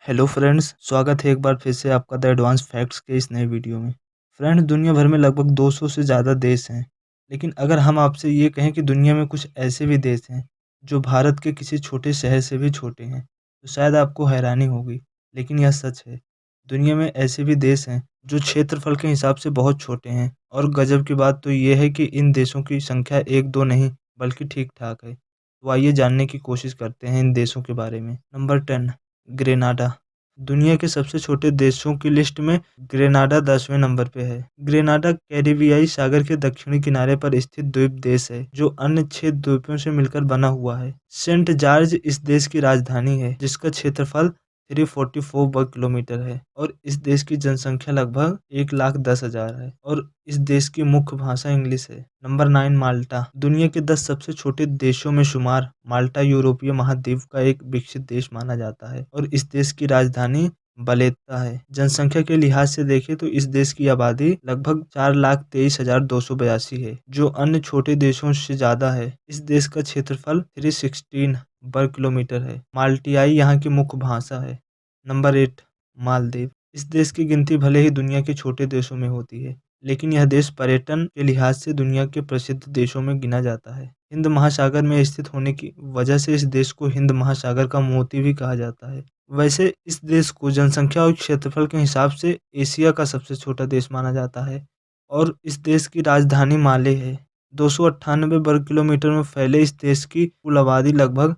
Hello friends, स्वागत है एक बार फिर से आपका द एडवांस फैक्ट्स के इस नए वीडियो में। फ्रेंड्स, दुनिया भर में लगभग 200 से ज़्यादा देश हैं। लेकिन अगर हम आपसे ये कहें कि दुनिया में कुछ ऐसे भी देश हैं जो भारत के किसी छोटे शहर से भी छोटे हैं, तो शायद आपको हैरानी होगी, लेकिन यह सच है। दुनिया में ऐसे भी देश हैं जो क्षेत्रफल के हिसाब से बहुत छोटे हैं, और गजब की बात तो ये है कि इन देशों की संख्या एक दो नहीं बल्कि ठीक ठाक है। तो आइए जानने की कोशिश करते हैं इन देशों के बारे में। Number 10, Grenada. दुनिया के सबसे छोटे देशों की लिस्ट में ग्रेनाडा 10वें नंबर पे है। ग्रेनाडा कैरिबियाई सागर के दक्षिणी किनारे पर स्थित द्वीप देश है जो अन्य 6 द्वीपों से मिलकर बना हुआ है। सेंट जॉर्ज इस देश की राजधानी है, जिसका क्षेत्रफल 344 वर्ग किलोमीटर है, और इस देश की जनसंख्या लगभग 1,10,000 है, और इस देश की मुख्य भाषा इंग्लिश है। नंबर 9, माल्टा। दुनिया के 10 सबसे छोटे देशों में शुमार माल्टा यूरोपीय महाद्वीप का एक विकसित देश माना जाता है, और इस देश की राजधानी वलेत्ता है। जनसंख्या के लिहाज से देखें तो इस देश की आबादी लगभग 4,23,282 है, जो अन्य छोटे देशों से ज्यादा है। इस देश का क्षेत्रफल 316 वर्ग किलोमीटर है। माल्टियाई यहाँ की मुख्य भाषा है। नंबर 8, मालदीव। इस देश की गिनती भले ही दुनिया के छोटे देशों में होती है, लेकिन यह देश पर्यटन के लिहाज से दुनिया के प्रसिद्ध देशों में गिना जाता है। हिंद महासागर में स्थित होने की वजह से इस देश को हिंद महासागर का मोती भी कहा जाता है। वैसे इस देश को जनसंख्या और क्षेत्रफल के हिसाब से एशिया का सबसे छोटा देश माना जाता है, और इस देश की राजधानी माले है। 298 वर्ग किलोमीटर में फैले इस देश की कुल आबादी लगभग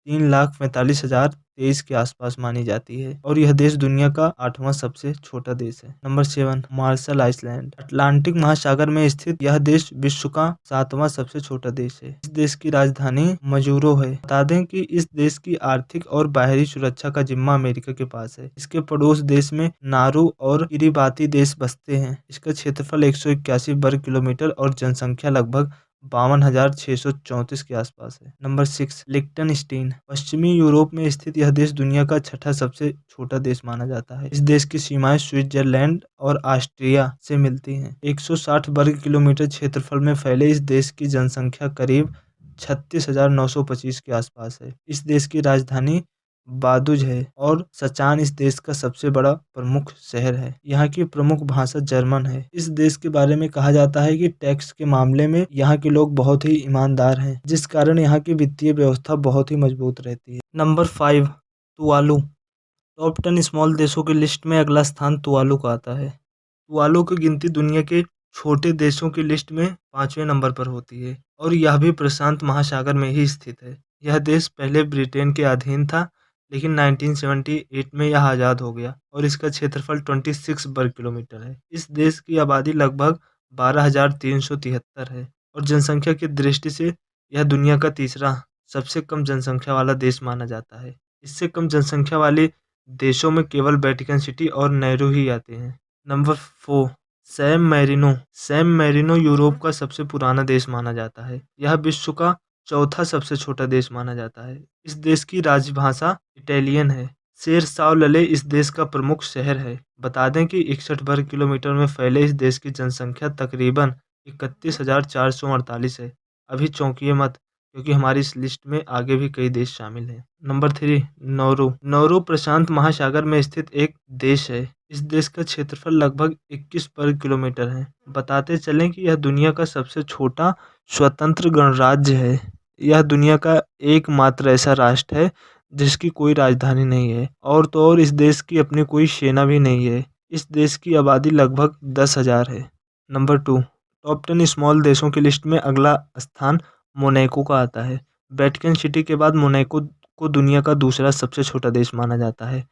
3,45,023 के आसपास मानी जाती है, और यह देश दुनिया का 8वां सबसे छोटा देश है। Number 7, martial Iceland. अटलांटिक महासागर में स्थित यह देश विश्व का 7वां सबसे छोटा देश है। इस देश की राजधानी मजूरो है। बता दें कि इस देश की आर्थिक और बाहरी सुरक्षा का जिम्मा अमेरिका के पास है। इसके पड़ोस देश में नारू और किरिबाती देश बसते हैं। इसका क्षेत्रफल 181 वर्ग किलोमीटर और जनसंख्या लगभग 52,634 के आसपास है। नंबर 6, लिक्टनस्टीन। पश्चिमी यूरोप में स्थित यह देश दुनिया का 6ठा सबसे छोटा देश माना जाता है। इस देश की सीमाएं स्विट्जरलैंड और ऑस्ट्रिया से मिलती हैं। 160 वर्ग किलोमीटर क्षेत्रफल में फैले इस देश की जनसंख्या करीब 36,925 के आसपास है। इस देश की राजधानी बादुज है, और सचान इस देश का सबसे बड़ा प्रमुख शहर है। यहाँ की प्रमुख भाषा जर्मन है। इस देश के बारे में कहा जाता है कि टैक्स के मामले में यहाँ के लोग बहुत ही ईमानदार हैं, जिस कारण यहाँ की वित्तीय व्यवस्था बहुत ही मजबूत रहती है। Number 5, Tuvalu. टॉप 10 स्मॉल देशों की लिस्ट में अगला स्थान तुवालू का आता है। तुवालू की गिनती दुनिया के छोटे देशों की लिस्ट में 5वें नंबर पर होती है, और यह भी प्रशांत महासागर में ही स्थित है। यह देश पहले ब्रिटेन के अधीन था, लेकिन 1978 में यह आज़ाद हो गया, और इसका क्षेत्रफल 26 वर्ग किलोमीटर है। इस देश की आबादी लगभग 12,373 है, और जनसंख्या की दृष्टि से यह दुनिया का तीसरा सबसे कम जनसंख्या वाला देश माना जाता है। इससे कम जनसंख्या वाले देशों में केवल वेटिकन सिटी और नेहरू ही आते हैं। Number 4, San Marino. San Marino Europe का सबसे पुराना देश माना जाता है। यह विश्व का चौथा सबसे छोटा देश माना जाता है। इस देश की राजभाषा इटालियन है। सेरसाओ इस देश का प्रमुख शहर है। बता दें कि 61 वर्ग किलोमीटर में फैले इस देश की जनसंख्या तकरीबन 31,448 है। अभी चौंकिए मत, क्योंकि हमारी इस लिस्ट में आगे भी कई देश शामिल हैं। Number 3, Nauru. नौरू प्रशांत महासागर में स्थित एक देश है। इस देश का क्षेत्रफल लगभग 21 वर्ग किलोमीटर है। बताते चलें कि यह दुनिया का सबसे छोटा स्वतंत्र गणराज्य है। यह दुनिया का एकमात्र ऐसा राष्ट्र है जिसकी कोई राजधानी नहीं है, और तो और इस देश की अपनी कोई सेना भी नहीं है। इस देश की आबादी लगभग 10,000 है। नंबर 2, टॉप 10 स्मॉल देशों की लिस्ट में अगला स्थान मोनाको का आता है। वेटिकन सिटी के बाद मोनाको को दुनिया का दूसरा सबसे छोटा देश माना जाता है।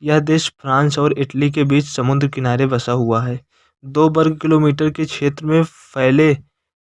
यह देश फ्रांस और इटली के बीच समुद्र किनारे बसा हुआ है। 2 वर्ग किलोमीटर के क्षेत्र में फैले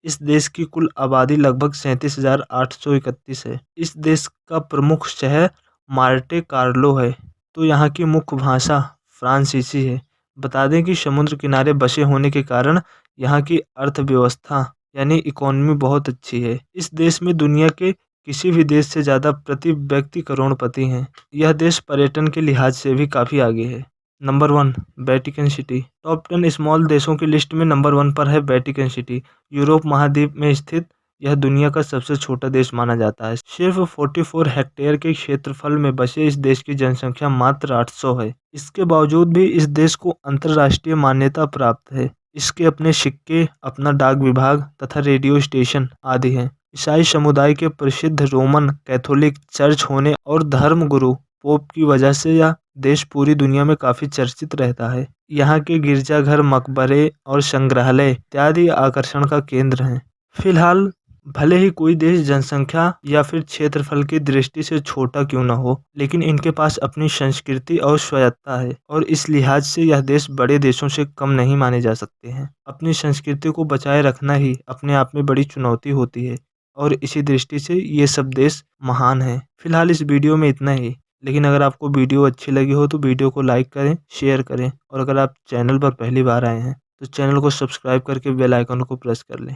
इस देश की कुल आबादी लगभग 37,831 है। इस देश का प्रमुख शहर मार्टे कार्लो है, तो यहाँ की मुख्य भाषा फ्रांसीसी है। बता दें कि समुद्र किनारे बसे होने के कारण यहाँ की अर्थव्यवस्था यानी इकोनॉमी बहुत अच्छी है। इस देश में दुनिया के किसी भी देश से ज़्यादा प्रति व्यक्ति करोड़पति हैं। यह देश पर्यटन के लिहाज से भी काफ़ी आगे है। Number 1, Vatican city. Top 10 small देशों की लिस्ट में नंबर 1 पर है वेटिकन सिटी। यूरोप महाद्वीप में स्थित यह दुनिया का सबसे छोटा देश माना जाता है। सिर्फ 44 हेक्टेयर के क्षेत्रफल में बसे इस देश की जनसंख्या मात्र 800 है। इसके बावजूद भी इस देश को अंतर्राष्ट्रीय मान्यता प्राप्त है। इसके अपने सिक्के, अपना डाक विभाग तथा रेडियो स्टेशन आदि हैं। ईसाई समुदाय के प्रसिद्ध रोमन कैथोलिक चर्च होने और धर्म गुरु पोप की वजह से यह देश पूरी दुनिया में काफी चर्चित रहता है। यहाँ के गिरजाघर, मकबरे और संग्रहालय इत्यादि आकर्षण का केंद्र हैं। फिलहाल भले ही कोई देश जनसंख्या या फिर क्षेत्रफल की दृष्टि से छोटा क्यों न हो, लेकिन इनके पास अपनी संस्कृति और स्वायत्तता है और इस लिहाज से यह देश बड़े देशों से कम नहीं माने जा सकते हैं। अपनी संस्कृति को बचाए रखना ही अपने आप में बड़ी चुनौती होती है और इसी दृष्टि से ये सब देश महान हैं। फिलहाल इस वीडियो में इतना ही, लेकिन अगर आपको वीडियो अच्छी लगी हो तो वीडियो को लाइक करें, शेयर करें और अगर आप चैनल पर पहली बार आए हैं तो चैनल को सब्सक्राइब करके बेल आइकन को प्रेस कर लें।